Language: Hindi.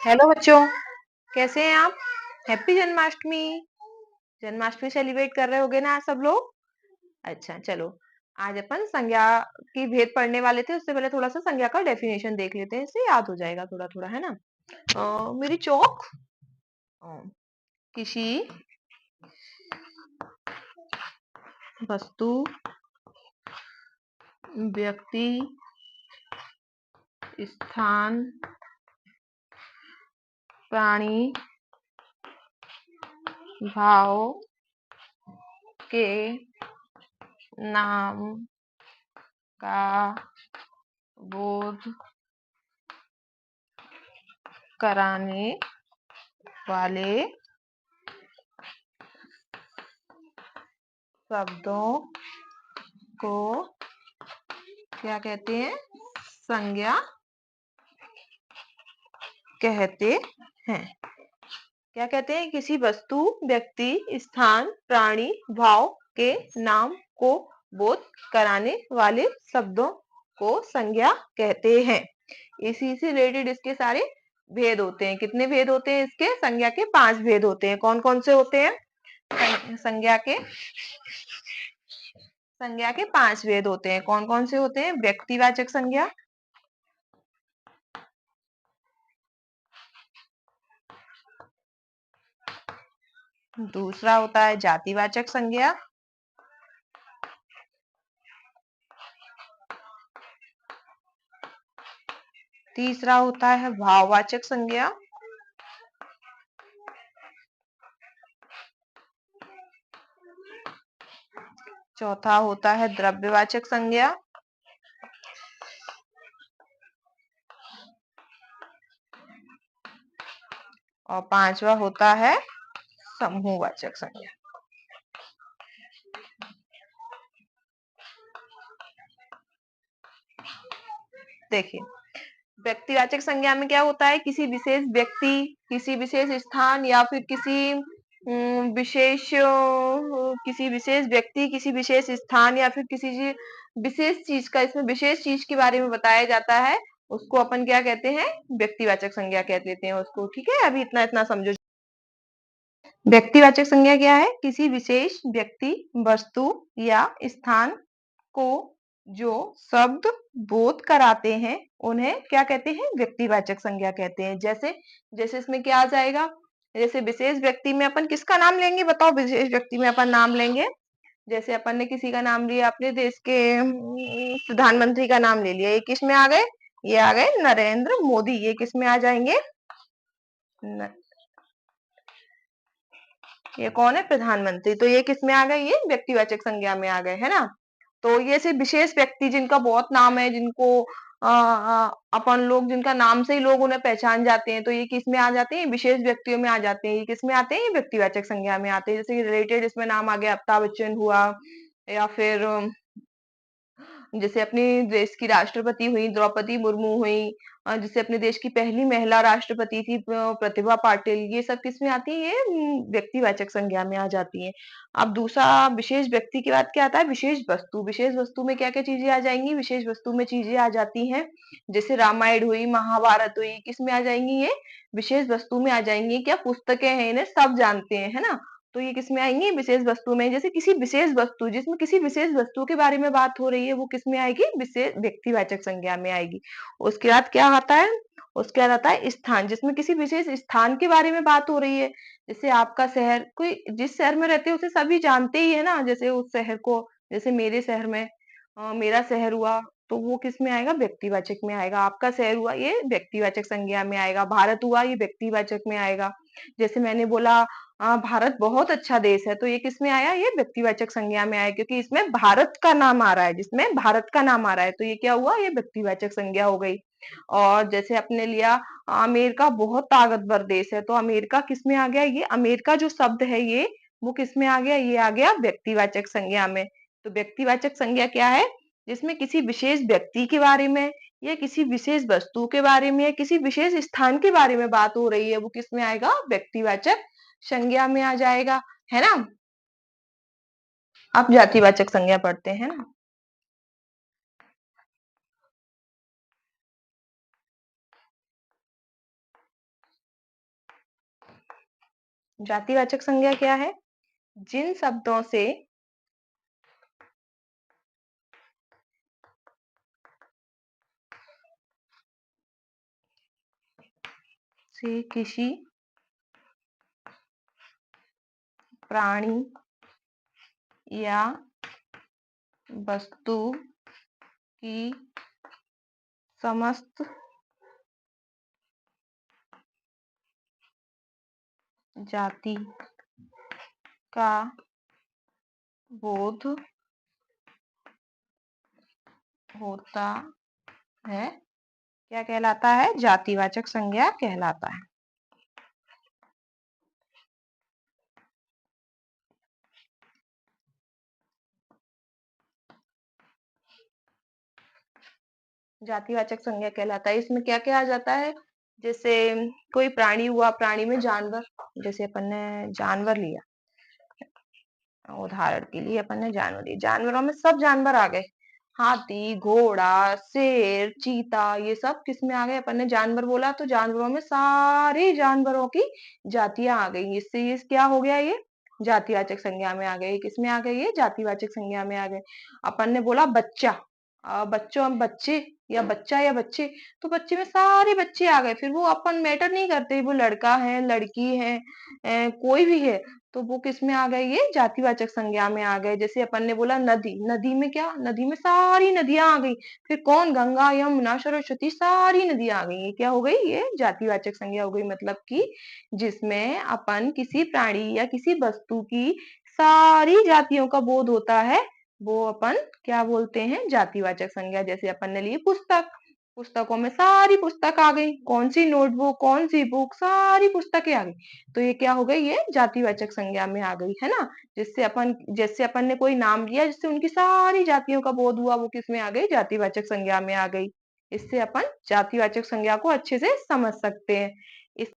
हेलो बच्चों, कैसे हैं आप? हैप्पी जन्माष्टमी। जन्माष्टमी सेलिब्रेट कर रहे होगे ना आज सब लोग। अच्छा चलो, आज अपन संज्ञा की भेद पढ़ने वाले थे। उससे पहले थोड़ा सा संज्ञा का डेफिनेशन देख लेते हैं, इससे याद हो जाएगा थोड़ा थोड़ा, है ना। मेरी चौक। अ, किसी वस्तु, व्यक्ति, स्थान, प्राणी, भाव के नाम का बोध कराने वाले शब्दों को क्या कहते हैं? संज्ञा कहते हैं। क्या कहते हैं? किसी वस्तु, व्यक्ति, स्थान, प्राणी, भाव के नाम को बोध कराने वाले शब्दों को संज्ञा कहते हैं। इसी से रिलेटेड इसके सारे भेद होते हैं। कितने भेद होते हैं इसके? संज्ञा के 5 भेद होते हैं। कौन कौन से होते हैं? संज्ञा के 5 भेद होते हैं। कौन कौन से होते हैं? व्यक्तिवाचक संज्ञा, दूसरा होता है जातिवाचक संज्ञा, तीसरा होता है भाववाचक संज्ञा, चौथा होता है द्रव्यवाचक संज्ञा, और पांचवा होता है समूहवाचक संज्ञा। देखिए, व्यक्तिवाचक संज्ञा में क्या होता है? किसी विशेष व्यक्ति, किसी विशेष स्थान या फिर किसी विशेष व्यक्ति, किसी विशेष स्थान या फिर विशेष चीज का, इसमें विशेष चीज के बारे में बताया जाता है, उसको अपन क्या कहते हैं? व्यक्तिवाचक संज्ञा कह देते हैं उसको। ठीक है, अभी इतना इतना समझो। व्यक्तिवाचक संज्ञा क्या है? किसी विशेष व्यक्ति, वस्तु या स्थान को जो शब्द बोध कराते हैं उन्हें क्या कहते हैं? व्यक्तिवाचक संज्ञा कहते हैं। जैसे जैसे इसमें क्या आ जाएगा? जैसे विशेष व्यक्ति में अपन किसका नाम लेंगे? बताओ, विशेष व्यक्ति में अपन नाम लेंगे, जैसे अपन ने किसी का नाम लिया, अपने देश के प्रधानमंत्री का नाम ले लिया, ये किस में आ गए? ये आ गए नरेंद्र मोदी। ये किस में आ जाएंगे? ये कौन है? प्रधानमंत्री। तो ये किस में आ गए? ये व्यक्तिवाचक संज्ञा में आ गए, है ना। तो ये सिर्फ विशेष व्यक्ति जिनका बहुत नाम है, जिनको अपन लोग, जिनका नाम से ही लोग उन्हें पहचान जाते हैं, तो ये किस में आ जाते हैं? विशेष व्यक्तियों में आ जाते हैं। ये किस में आते हैं? ये व्यक्तिवाचक संज्ञा में आते हैं। जैसे रिलेटेड इसमें नाम आ गया, अमिताभ बच्चन हुआ, या फिर जैसे अपने देश की राष्ट्रपति हुई द्रौपदी मुर्मू हुई, जैसे अपने देश की पहली महिला राष्ट्रपति थी प्रतिभा पाटिल। ये सब किस में आती है? ये व्यक्तिवाचक संज्ञा में आ जाती है। अब दूसरा विशेष व्यक्ति के बाद क्या आता है? विशेष वस्तु। विशेष वस्तु में क्या क्या चीजें आ जाएंगी? विशेष वस्तु में चीजें आ जाती हैं, जैसे रामायण हुई, महाभारत हुई, किस में आ जाएंगी? ये विशेष वस्तु में आ जाएंगी। क्या पुस्तकें हैं, इन्हें सब जानते हैं, है ना। तो ये किसमें आएंगी? विशेष वस्तु में। जैसे किसी विशेष वस्तु, जिसमें किसी विशेष वस्तु के बारे में बात हो रही है, वो किसमें आएगी? विशेष व्यक्तिवाचक संज्ञा में आएगी। उसके बाद क्या आता है? उसके बाद आता है स्थान, जिसमें किसी विशेष स्थान के बारे में बात हो रही है। जैसे आपका शहर, कोई जिस शहर में रहते हैं उसे सभी जानते ही है ना, जैसे उस शहर को, जैसे मेरे शहर में मेरा शहर हुआ, तो वो किस में आएगा? व्यक्तिवाचक में आएगा। आपका शहर हुआ, ये व्यक्तिवाचक संज्ञा में आएगा। भारत हुआ, ये व्यक्तिवाचक में आएगा। जैसे मैंने बोला भारत बहुत अच्छा देश है, तो ये किस में आया? ये व्यक्तिवाचक संज्ञा में आया, क्योंकि इसमें भारत का नाम आ रहा है। जिसमें भारत का नाम आ रहा है, तो ये क्या हुआ? ये व्यक्तिवाचक संज्ञा हो गई। और जैसे अपने लिया अमेरिका बहुत ताकतवर देश है, तो अमेरिका किस में आ गया? ये अमेरिका जो शब्द है, ये वो किस में आ गया? ये आ गया व्यक्तिवाचक संज्ञा में। तो व्यक्तिवाचक संज्ञा क्या है? जिसमें किसी विशेष व्यक्ति के बारे में, या किसी विशेष वस्तु के बारे में, या किसी विशेष स्थान के बारे में बात हो रही है, वो किस में आएगा? व्यक्तिवाचक संज्ञा में आ जाएगा, है ना। आप जातिवाचक संज्ञा पढ़ते हैं ना। जातिवाचक संज्ञा क्या है? जिन शब्दों से किसी प्राणी या वस्तु की समस्त जाति का बोध होता है, क्या कहलाता है? जातिवाचक संज्ञा कहलाता है। जातिवाचक संज्ञा कहलाता है। इसमें क्या क्या आ जाता है? जैसे कोई प्राणी हुआ, प्राणी में जानवर, जैसे अपन ने जानवर लिया, उदाहरण के लिए अपन ने जानवर लिया, जानवरों में सब जानवर आ गए, हाथी, घोड़ा, शेर, चीता, ये सब किस में आ गए? अपन ने जानवर बोला तो जानवरों में सारे जानवरों की जातियां आ गई। इससे ये क्या हो गया? ये जातिवाचक संज्ञा में आ गए। किस में आ गए? ये जातिवाचक संज्ञा में आ गए। अपन ने बोला बच्चा, बच्चों बच्चे या बच्चा या बच्चे, तो बच्चे में सारे बच्चे आ गए। फिर वो अपन मैटर नहीं करते, वो लड़का है, लड़की है, कोई भी है, तो वो किस में आ गए? ये जातिवाचक संज्ञा में आ गए। जैसे अपन ने बोला नदी, नदी में क्या? नदी में सारी नदियां आ गई। फिर कौन? गंगा, यमुना, सरस्वती, सारी नदियां आ गई। ये क्या हो गई? ये जातिवाचक संज्ञा हो गई। मतलब कि जिसमें अपन किसी प्राणी या किसी वस्तु की सारी जातियों का बोध होता है, वो अपन क्या बोलते हैं? जातिवाचक संज्ञा। जैसे अपन ने ली पुस्तक, पुस्तकों में सारी पुस्तक आ गई, कौन सी नोटबुक, कौन सी बुक, सारी पुस्तकें आ गई, तो ये क्या हो गई? ये जातिवाचक संज्ञा में आ गई, है ना। जिससे अपन, जैसे अपन ने कोई नाम लिया, जिससे उनकी सारी जातियों का बोध हुआ, वो किस में आ गई? जातिवाचक संज्ञा में आ गई। इससे अपन जातिवाचक संज्ञा को अच्छे से समझ सकते हैं।